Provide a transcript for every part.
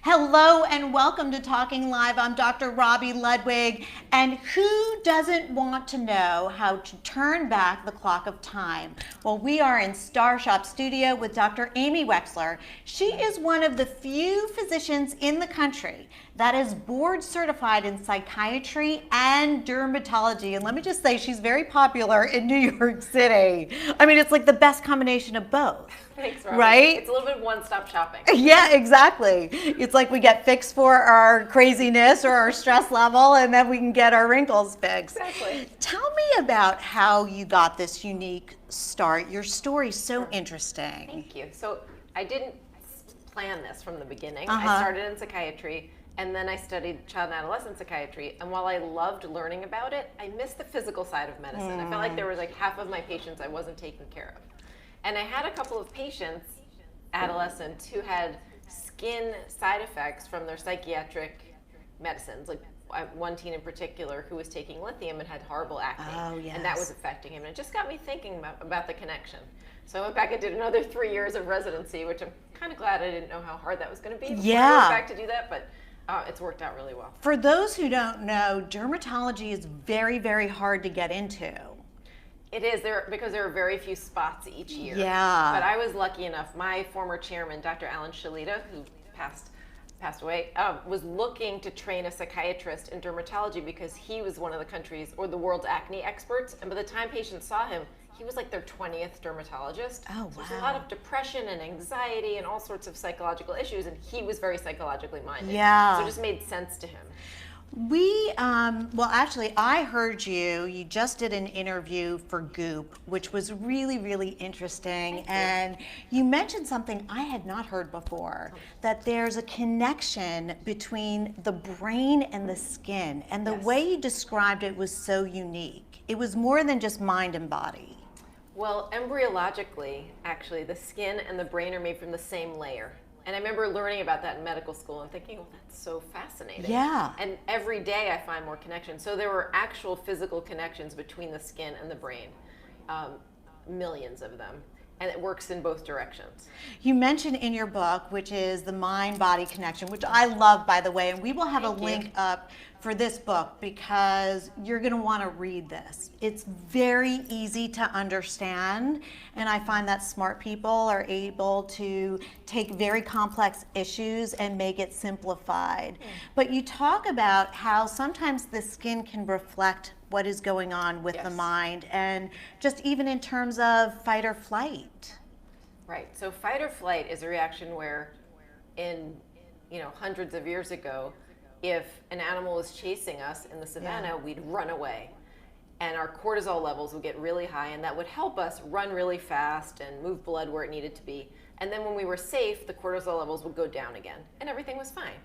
Hello and welcome to Talking Live. I'm Dr. Robi Ludwig. And who doesn't want to know how to turn back the clock of time? Well, we are in Star Shop Studio with Dr. Amy Wechsler. She is one of the few physicians in the country that is board certified in psychiatry and dermatology. And let me just say, she's very popular in New York City. I mean, it's like the best combination of both. Thanks, Robi. Right? It's a little bit of one-stop shopping. Yeah, exactly. It's like we get fixed for our craziness or our stress level, and then we can get our wrinkles fixed. Exactly. Tell me about how you got this unique start. Your story's so interesting. Thank you. So I didn't plan this from the beginning. Uh-huh. I started in psychiatry, and then I studied child and adolescent psychiatry. And while I loved learning about it, I missed the physical side of medicine. I felt like there was like half of my patients I wasn't taking care of. And I had a couple of patients, adolescents, who had skin side effects from their psychiatric medicines. Like one teen in particular who was taking lithium and had horrible acne. Oh, yes. And that was affecting him. And it just got me thinking about the connection. So I went back and did another 3 years of residency, which I'm kind of glad I didn't know how hard that was going to be before I went back to do that. But it's worked out really well. For those who don't know, dermatology is very, very hard to get into. It is because there are very few spots each year. Yeah. But I was lucky enough. My former chairman, Dr. Alan Shalita, who passed away, was looking to train a psychiatrist in dermatology because he was one of the country's or the world's acne experts. And by the time patients saw him, he was like their 20th dermatologist. Oh, wow. So there's a lot of depression and anxiety and all sorts of psychological issues, and he was very psychologically minded. Yeah. So it just made sense to him. Well, actually, I heard you just did an interview for Goop, which was really, really interesting. And you mentioned something I had not heard before, that there's a connection between the brain and the skin. And the way you described it was so unique. It was more than just mind and body. Well, embryologically, actually, the skin and the brain are made from the same layer. And I remember learning about that in medical school and thinking, oh, that's so fascinating. Yeah. And every day I find more connections. So there were actual physical connections between the skin and the brain, millions of them. And it works in both directions. You mentioned in your book, which is the mind-body connection, which I love, by the way, and we will have a link up for this book because you're going to want to read this. It's very easy to understand, and I find that smart people are able to take very complex issues and make it simplified. But you talk about how sometimes the skin can reflect what is going on with the mind, and just even in terms of fight or flight. Right. So fight or flight is a reaction where in hundreds of years ago, if an animal was chasing us in the savannah, we'd run away. And our cortisol levels would get really high, and that would help us run really fast and move blood where it needed to be. And then when we were safe, the cortisol levels would go down again, and everything was fine.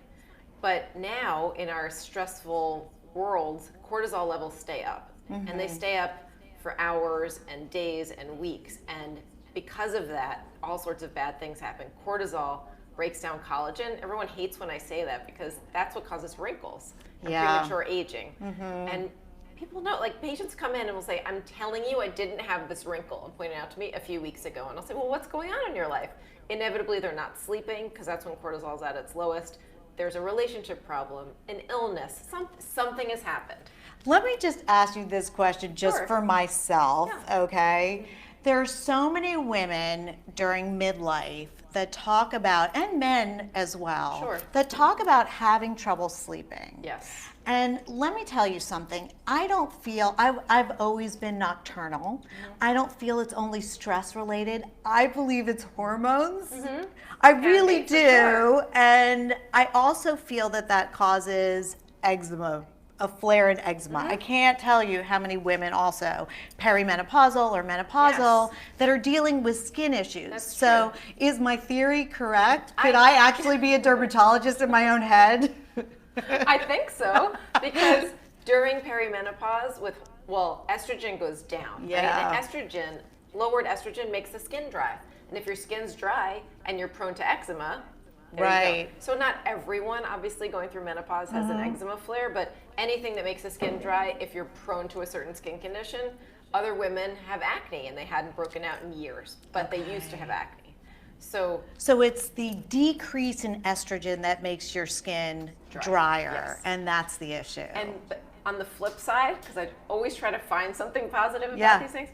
But now, in our stressful worlds, cortisol levels stay up. And they stay up for hours and days and weeks. And because of that, all sorts of bad things happen. Cortisol breaks down collagen. Everyone hates when I say that because that's what causes wrinkles and premature aging. And people know, like patients come in and will say, I'm telling you I didn't have this wrinkle, and pointed out to me a few weeks ago. And I'll say, well, what's going on in your life? Inevitably, they're not sleeping because that's when cortisol is at its lowest. There's a relationship problem, an illness, something has happened. Let me just ask you this question just for myself, okay? There are so many women during midlife that talk about, and men as well, that talk about having trouble sleeping. Yes. And let me tell you something, I don't feel, I've always been nocturnal. I don't feel it's only stress related. I believe it's hormones. I really do. And I also feel that causes eczema, a flare in eczema. I can't tell you how many women also perimenopausal or menopausal that are dealing with skin issues. That's true. Is my theory correct? Could I actually be a dermatologist in my own head? I think so, because during perimenopause, estrogen goes down. Right? And lowered estrogen makes the skin dry. And if your skin's dry and you're prone to eczema, Right. So not everyone, obviously, going through menopause has an eczema flare, but anything that makes the skin dry, if you're prone to a certain skin condition, other women have acne and they hadn't broken out in years, but they used to have acne. So it's the decrease in estrogen that makes your skin drier, yes. and that's the issue. And on the flip side, because I always try to find something positive about these things,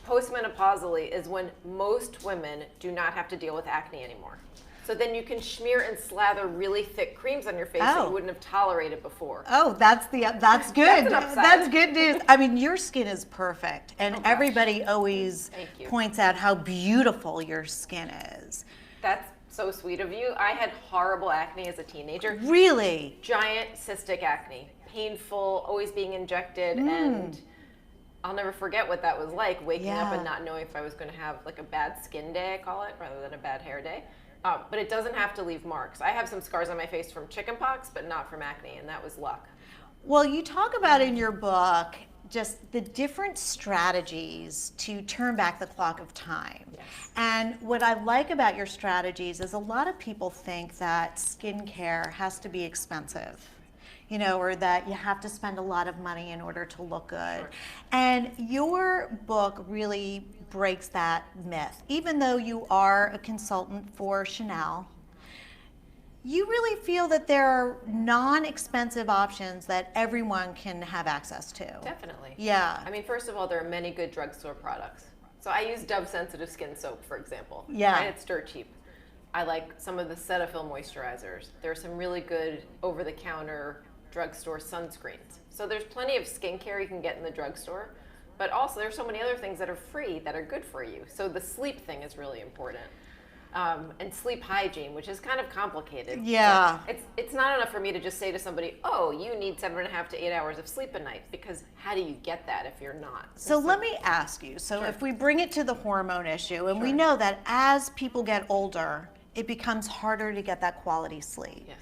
postmenopausally is when most women do not have to deal with acne anymore. So then you can smear and slather really thick creams on your face that you wouldn't have tolerated before. Oh, that's good. That's good news. I mean, your skin is perfect, and everybody always points out how beautiful your skin is. That's so sweet of you. I had horrible acne as a teenager. Really? Giant cystic acne, painful, always being injected, and I'll never forget what that was like, waking up and not knowing if I was going to have like a bad skin day, I call it, rather than a bad hair day. But it doesn't have to leave marks. I have some scars on my face from chickenpox, but not from acne, and that was luck. Well, you talk about in your book just the different strategies to turn back the clock of time. Yes. And what I like about your strategies is a lot of people think that skincare has to be expensive, you know, or that you have to spend a lot of money in order to look good. Sure. And your book really breaks that myth. Even though you are a consultant for Chanel, you really feel that there are non-expensive options that everyone can have access to. Definitely. Yeah. I mean, first of all, there are many good drugstore products. So I use Dove Sensitive Skin Soap, for example. Yeah. And it's dirt cheap. I like some of the Cetaphil moisturizers. There are some really good over-the-counter drugstore sunscreens. So there's plenty of skincare you can get in the drugstore, but also there's so many other things that are free that are good for you. So the sleep thing is really important. And sleep hygiene, which is kind of complicated. Yeah. It's not enough for me to just say to somebody, oh, you need 7.5 to 8 hours of sleep a night, because how do you get that if you're not? So let me ask you, so if we bring it to the hormone issue, and we Sure. know that as people get older, it becomes harder to get that quality sleep. Yes.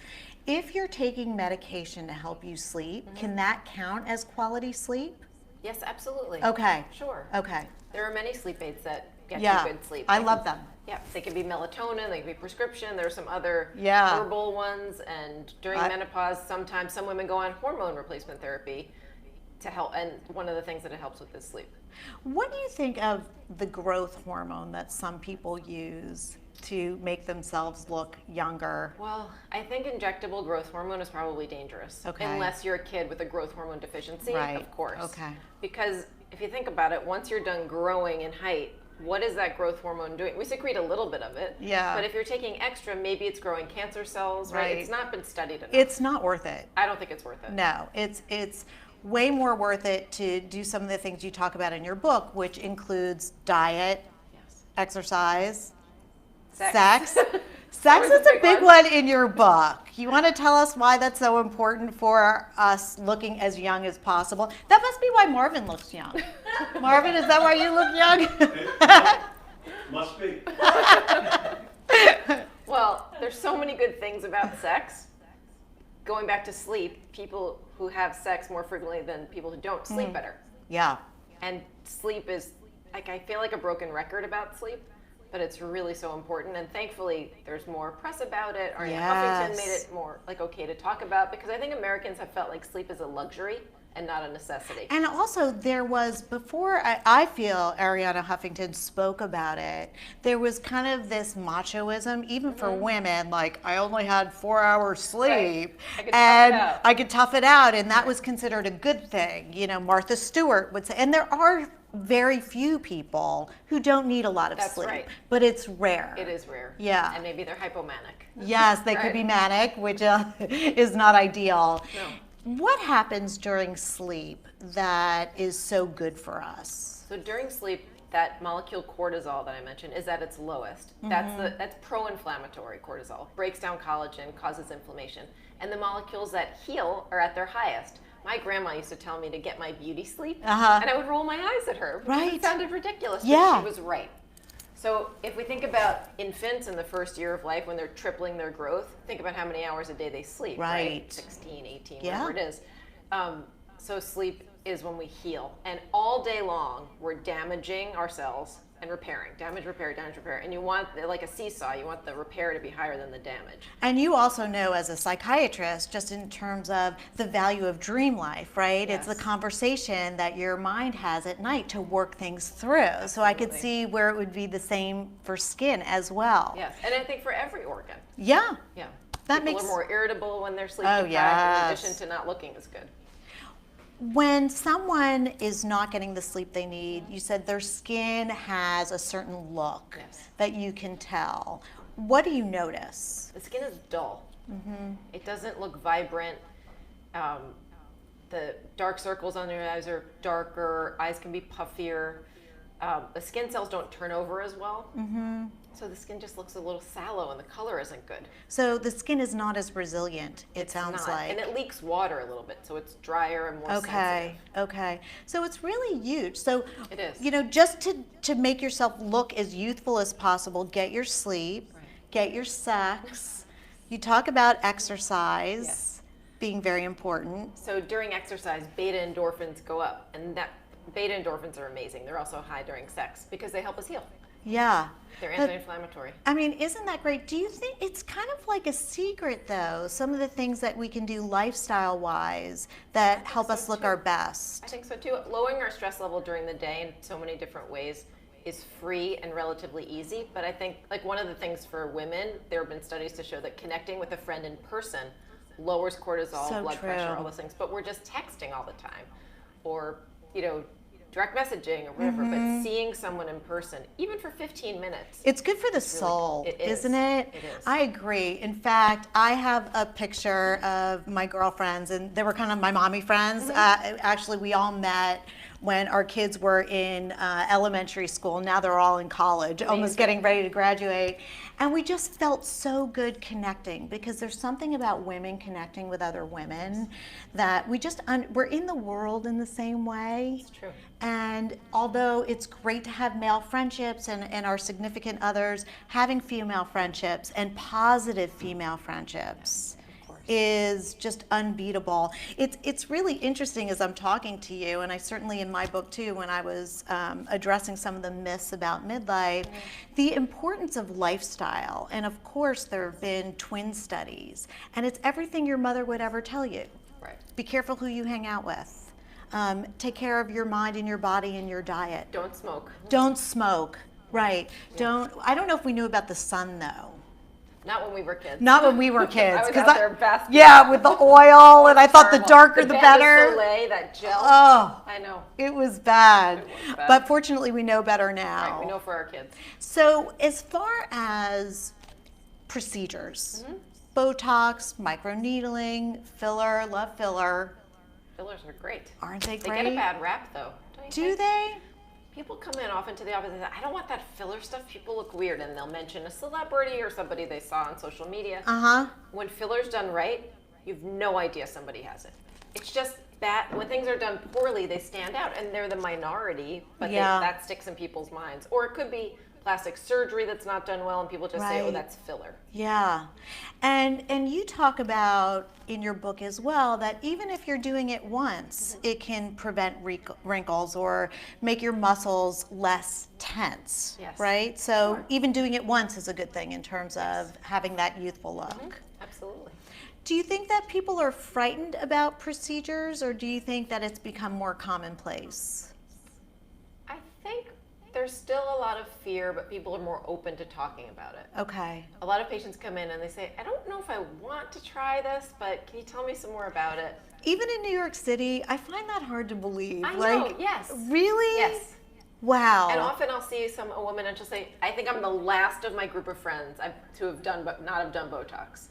If you're taking medication to help you sleep, can that count as quality sleep? Yes, absolutely. Okay. Sure. Okay. There are many sleep aids that get Yeah. you good sleep. I love them. Yeah, they can be melatonin, they can be prescription. There are some other Yeah. herbal ones, and during menopause, sometimes some women go on hormone replacement therapy to help, and one of the things that it helps with is sleep. What do you think of the growth hormone that some people use to make themselves look younger? Well, I think injectable growth hormone is probably dangerous. Okay. Unless you're a kid with a growth hormone deficiency, Right. of course. Okay. Because if you think about it, once you're done growing in height, what is that growth hormone doing? We secrete a little bit of it. Yeah. But if you're taking extra, maybe it's growing cancer cells, right? Right. It's not been studied enough. It's not worth it. I don't think it's worth it. No, it's way more worth it to do some of the things you talk about in your book, which includes diet, Yes. exercise, Sex. Sex Always is a big one. one in your book. You want to tell us why that's so important for us looking as young as possible? That must be why Marvin looks young. Marvin, is that why you look young? Must be. Well, there's so many good things about sex. Going back to sleep, people who have sex more frequently than people who don't sleep better. Yeah. And sleep is, like, I feel like a broken record about sleep, but it's really so important. And thankfully, there's more press about it. Ariana Huffington made it more like okay to talk about, because I think Americans have felt like sleep is a luxury and not a necessity. And also there was, before I feel Ariana Huffington spoke about it, there was kind of this machoism, even for women, like I only had 4 hours sleep and I could tough it out. And that was considered a good thing. You know, Martha Stewart would say, and there are very few people who don't need a lot of That's sleep, right. but it's rare. It is rare. Yeah. And maybe they're hypomanic. Yes, they could be manic, which is not ideal. No. What happens during sleep that is so good for us? So during sleep, that molecule cortisol that I mentioned is at its lowest. That's pro-inflammatory cortisol. Breaks down collagen, causes inflammation. And the molecules that heal are at their highest. My grandma used to tell me to get my beauty sleep, and I would roll my eyes at her because Right. it sounded ridiculous, but Yeah. she was right. So if we think about infants in the first year of life when they're tripling their growth, think about how many hours a day they sleep, Right. 16, 18, Yeah. whatever it is. So sleep is when we heal. And all day long, we're damaging our cells and repairing, damage, repair, and you want, like a seesaw, you want the repair to be higher than the damage. And you also know as a psychiatrist, just in terms of the value of dream life, right? Yes. It's the conversation that your mind has at night to work things through. Absolutely. So I could see where it would be the same for skin as well. Yes, and I think for every organ. Yeah. Yeah. That People makes... are more irritable when they're sleep deprived, in addition to not looking as good. When someone is not getting the sleep they need, you said their skin has a certain look. Yes. That you can tell. What do you notice? The skin is dull. Mm-hmm. It doesn't look vibrant. The dark circles on your eyes are darker. Eyes can be puffier. The skin cells don't turn over as well. Mm-hmm. So the skin just looks a little sallow and the color isn't good. So the skin is not as resilient, it sounds like. And it leaks water a little bit, so it's drier and more sensitive. Okay. So it's really huge. So, it is. You know, just to make yourself look as youthful as possible, get your sleep, get your sex. You talk about exercise. Yes. Being very important. So during exercise, beta endorphins go up, and that beta endorphins are amazing. They're also high during sex because they help us heal. Yeah. They're anti-inflammatory. I mean, isn't that great? Do you think it's kind of like a secret, though, some of the things that we can do lifestyle-wise that help us look our best? I think so, too. Lowering our stress level during the day in so many different ways is free and relatively easy. But I think, like, one of the things for women, there have been studies to show that connecting with a friend in person lowers cortisol, blood pressure, all those things. But we're just texting all the time, or, you know, direct messaging or whatever, but seeing someone in person, even for 15 minutes. It's good for the soul, isn't it? It is. I agree. In fact, I have a picture of my girlfriends, and they were kind of my mommy friends. Actually, we all met when our kids were in elementary school. Now they're all in college, almost getting ready to graduate. And we just felt so good connecting, because there's something about women connecting with other women that we just, we're in the world in the same way. It's true. And although it's great to have male friendships and our significant others, having female friendships and positive female friendships is just unbeatable. It's really interesting as I'm talking to you, and I certainly in my book too, when I was addressing some of the myths about midlife, the importance of lifestyle. And of course there have been twin studies, and it's everything your mother would ever tell you. Right. Be careful who you hang out with. Take care of your mind and your body and your diet. Don't smoke. Don't smoke. Right. I don't know if we knew about the sun though. Not when we were kids. Not when we were kids. I was out there basking. Yeah, with the oil, and I thought the darker the better. Soleil, that gel. Oh, I know. It was bad. It was bad. But fortunately, we know better now. Right, we know for our kids. So as far as procedures, Botox, microneedling, filler, love filler. Fillers are great. Aren't they great? They get a bad rap, though. Do they? People come in often to the office and say, I don't want that filler stuff. People look weird. And they'll mention a celebrity or somebody they saw on social media. When filler's done right, you've no idea somebody has it. It's just that when things are done poorly, they stand out. And they're the minority, but that sticks in people's minds. Or it could be plastic surgery that's not done well, and people just say, oh, that's filler. Yeah. And you talk about in your book as well that even if you're doing it once, it can prevent wrinkles or make your muscles less tense, right? So even doing it once is a good thing in terms of having that youthful look. Absolutely. Do you think that people are frightened about procedures, or do you think that it's become more commonplace? I think there's still a lot of fear, but people are more open to talking about it. Okay. A lot of patients come in and they say, I don't know if I want to try this, but can you tell me some more about it? Even in New York City, I find that hard to believe. I know, yes. Really? Yes. Wow. And often I'll see a woman and she'll say, I think I'm the last of my group of friends to have done, but not have done Botox.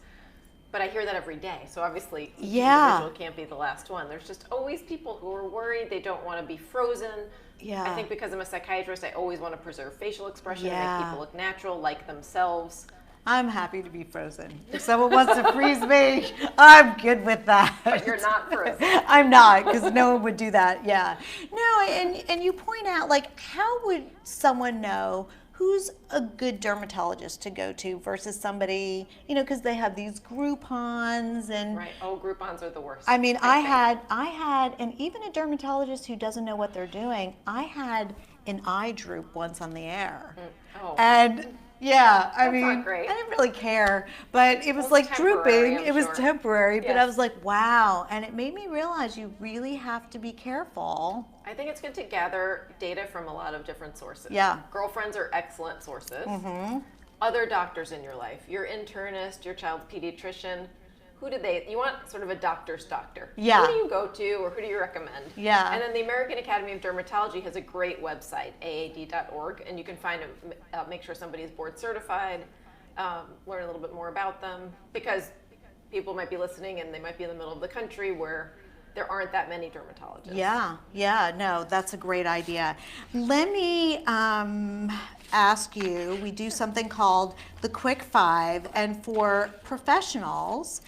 But I hear that every day, so obviously each individual can't be the last one. There's just always people who are worried, they don't want to be frozen. Yeah. I think because I'm a psychiatrist, I always want to preserve facial expression and make people look natural, like themselves. I'm happy to be frozen. If someone wants to freeze me, I'm good with that. But you're not frozen. I'm not, because no one would do that, No, and you point out, like, how would someone know who's a good dermatologist to go to versus somebody, because they have these Groupons and... Right. Oh, Groupons are the worst. I mean, I had, and even a dermatologist who doesn't know what they're doing, I had an eye droop once on the air. Oh. And yeah, I That's mean, not great. I didn't really care, but it was Well, like it's temporary, drooping. I'm It was sure. temporary, but I Yes. was like, wow. And it made me realize you really have to be careful. I think it's good to gather data from a lot of different sources. Yeah. Girlfriends are excellent sources. Other doctors in your life, your internist, your child's pediatrician. You want sort of a doctor's doctor. Yeah. Who do you go to or who do you recommend? Yeah. And then the American Academy of Dermatology has a great website, aad.org, and you can find make sure somebody is board certified, learn a little bit more about them, because people might be listening and they might be in the middle of the country where there aren't that many dermatologists. Yeah, no, that's a great idea. Let me ask you, we do something called the Quick Five, and for professionals,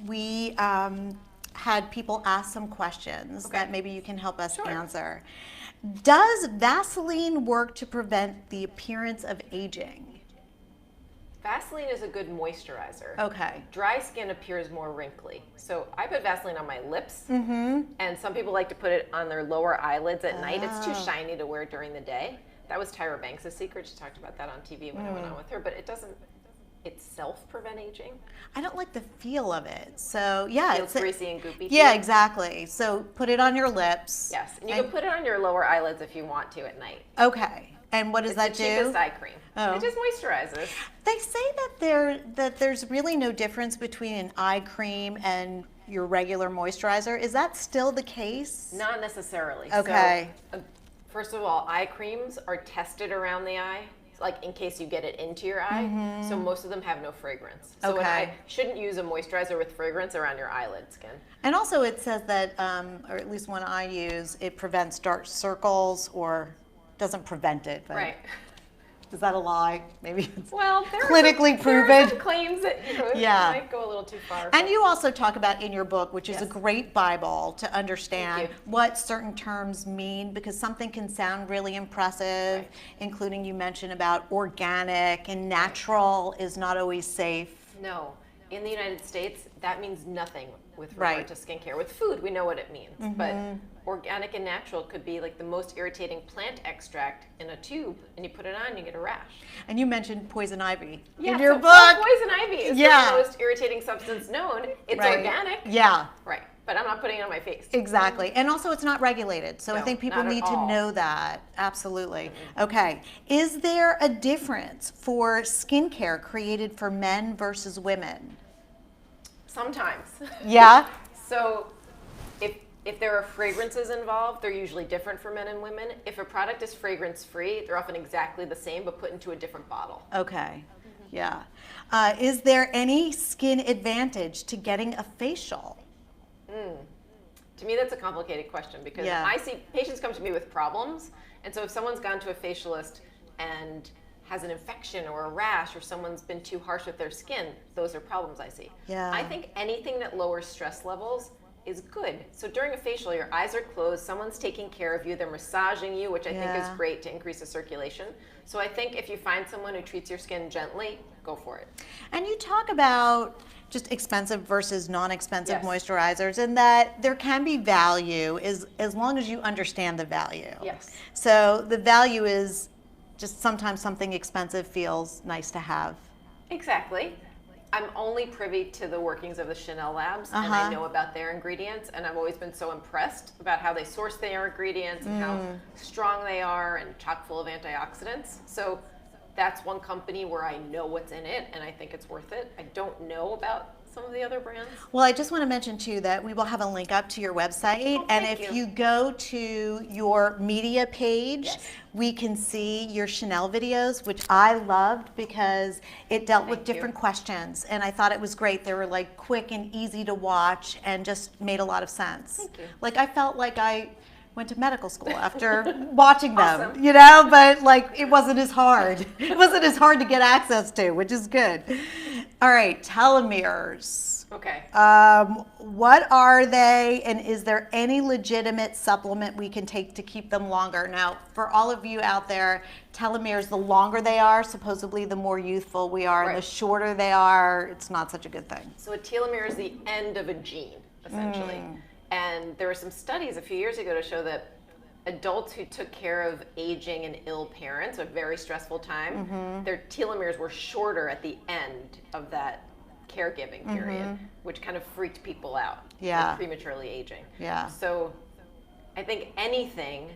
we had people ask some questions that maybe you can help us answer. Does Vaseline work to prevent the appearance of aging? Vaseline is a good moisturizer. Okay. Dry skin appears more wrinkly. So I put Vaseline on my lips, and some people like to put it on their lower eyelids at night. It's too shiny to wear during the day. That was Tyra Banks' secret. She talked about that on TV when I went on with her, but it doesn't itself prevent aging. I don't like the feel of it. So yeah, Feels greasy and goopy. Yeah, too. exactly. So put it on your lips. Yes, and you can put it on your lower eyelids if you want to at night. Okay. And what does It's that the do? cheapest eye cream. Oh. It just moisturizes. They say that there's really no difference between an eye cream and your regular moisturizer. Is that still the case? Not necessarily. Okay. So, first of all, eye creams are tested around the eye, like in case you get it into your eye. So most of them have no fragrance. So Okay. shouldn't use a moisturizer with fragrance around your eyelid skin. And also it says that, or at least one I use, it prevents dark circles, or doesn't prevent it. But Right. is that a lie? Maybe it's Well, clinically there are proven. some claims that Yeah. might go a little too far. And you also talk about in your book, which is a Yes. great Bible to understand Thank you. what certain terms mean, because something can sound really impressive, Right. including you mentioned about organic and natural is not always safe. No. In the United States, that means nothing with regard Right. to skincare. With food, we know what it means. But organic and natural could be like the most irritating plant extract in a tube, and you put it on, you get a rash. And you mentioned poison ivy Yeah, in your so book. poison ivy is Yeah. the most irritating substance known. It's Right. organic. Yeah. Right. But I'm not putting it on my face. Exactly. And also it's not regulated. So I No, think people not at need to all. know that. Absolutely. Okay. Is there a difference for skincare created for men versus women? Sometimes. Yeah. So if there are fragrances involved, they're usually different for men and women. If a product is fragrance free, they're often exactly the same but put into a different bottle. Okay. Yeah. Is there any skin advantage to getting a facial? To me, that's a complicated question because Yeah. I see patients come to me with problems. And so if someone's gone to a facialist and has an infection or a rash, or someone's been too harsh with their skin, those are problems I see. Yeah. I think anything that lowers stress levels is good. So during a facial, your eyes are closed, someone's taking care of you, they're massaging you, which I think is Yeah. great to increase the circulation. So I think if you find someone who treats your skin gently, go for it. And you talk about just expensive versus non-expensive Yes. moisturizers, and that there can be value as long as you understand the value. Yes. So the value is just sometimes something expensive feels nice to have. Exactly. I'm only privy to the workings of the Chanel labs, and I know about their ingredients, and I've always been so impressed about how they source their ingredients and how strong they are and chock full of antioxidants. So that's one company where I know what's in it, and I think it's worth it. I don't know about some of the other brands. Well, I just want to mention too that we will have a link up to your website, and thank if you. you go to your media page, Yes. we can see your Chanel videos, which I loved because it dealt with Thank you. different questions, and I thought it was great. They were like quick and easy to watch and just made a lot of sense. Thank you. Like I felt like I went to medical school after watching them, Awesome. you know, but like it wasn't as hard. It wasn't as hard to get access to, which is good. All right, telomeres. Okay. What are they, and is there any legitimate supplement we can take to keep them longer? Now, for all of you out there, telomeres, the longer they are, supposedly the more youthful we are, and the Right. shorter they are, it's not such a good thing. So a telomere is the end of a gene, essentially. And there were some studies a few years ago to show that adults who took care of aging and ill parents, a very stressful time, their telomeres were shorter at the end of that caregiving period, which kind of freaked people out. Yeah. With prematurely aging. Yeah. So I think anything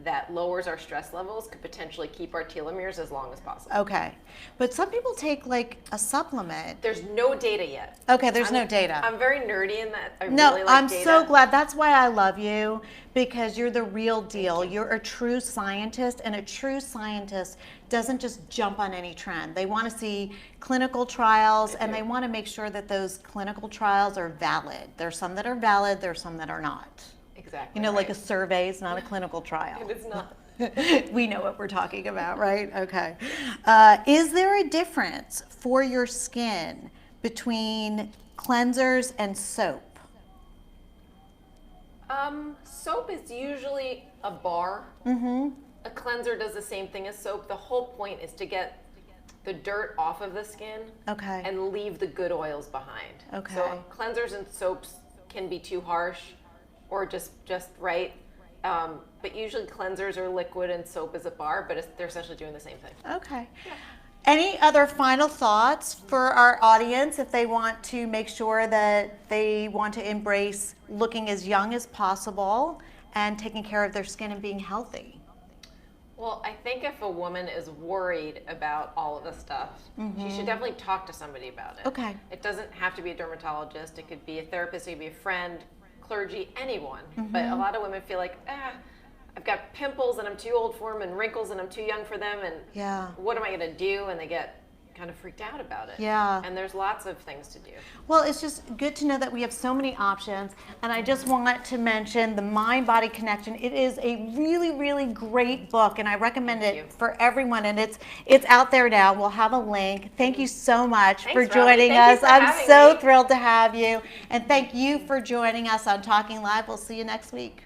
that lowers our stress levels could potentially keep our telomeres as long as possible. Okay. But some people take like a supplement. There's no data yet. Okay, there's no data. I'm very nerdy in that. I No, really like I'm data. so glad. That's why I love you, because you're the real deal. You're a true scientist, and a true scientist doesn't just jump on any trend. They want to see clinical trials, and they want to make sure that those clinical trials are valid. There's some that are valid, there's some that are not. Exactly. You know, right. like a survey is not a clinical trial. It is not. We know what we're talking about, right? Okay. Is there a difference for your skin between cleansers and soap? Soap is usually a bar. A cleanser does the same thing as soap. The whole point is to get the dirt off of the skin Okay. and leave the good oils behind. Okay. So cleansers and soaps can be too harsh or just right. But usually cleansers are liquid and soap is a bar, but they're essentially doing the same thing. Okay. Any other final thoughts for our audience if they want to make sure that they want to embrace looking as young as possible and taking care of their skin and being healthy? Well, I think if a woman is worried about all of this stuff, she should definitely talk to somebody about it. Okay. It doesn't have to be a dermatologist. It could be a therapist. It could be a friend, clergy, anyone. But a lot of women feel like, I've got pimples and I'm too old for them, and wrinkles and I'm too young for them, and Yeah. what am I going to do? And they get kind of freaked out about it. Yeah. And there's lots of things to do. Well, it's just good to know that we have so many options. And I just want to mention the Mind Body Connection. It is a really, really great book, and I recommend Thank it you. for everyone. And it's out there now. We'll have a link. Thank you so much Thanks, for Robi. joining Thank you us. for I'm having so me. thrilled to have you. And thank you for joining us on Talking Live. We'll see you next week.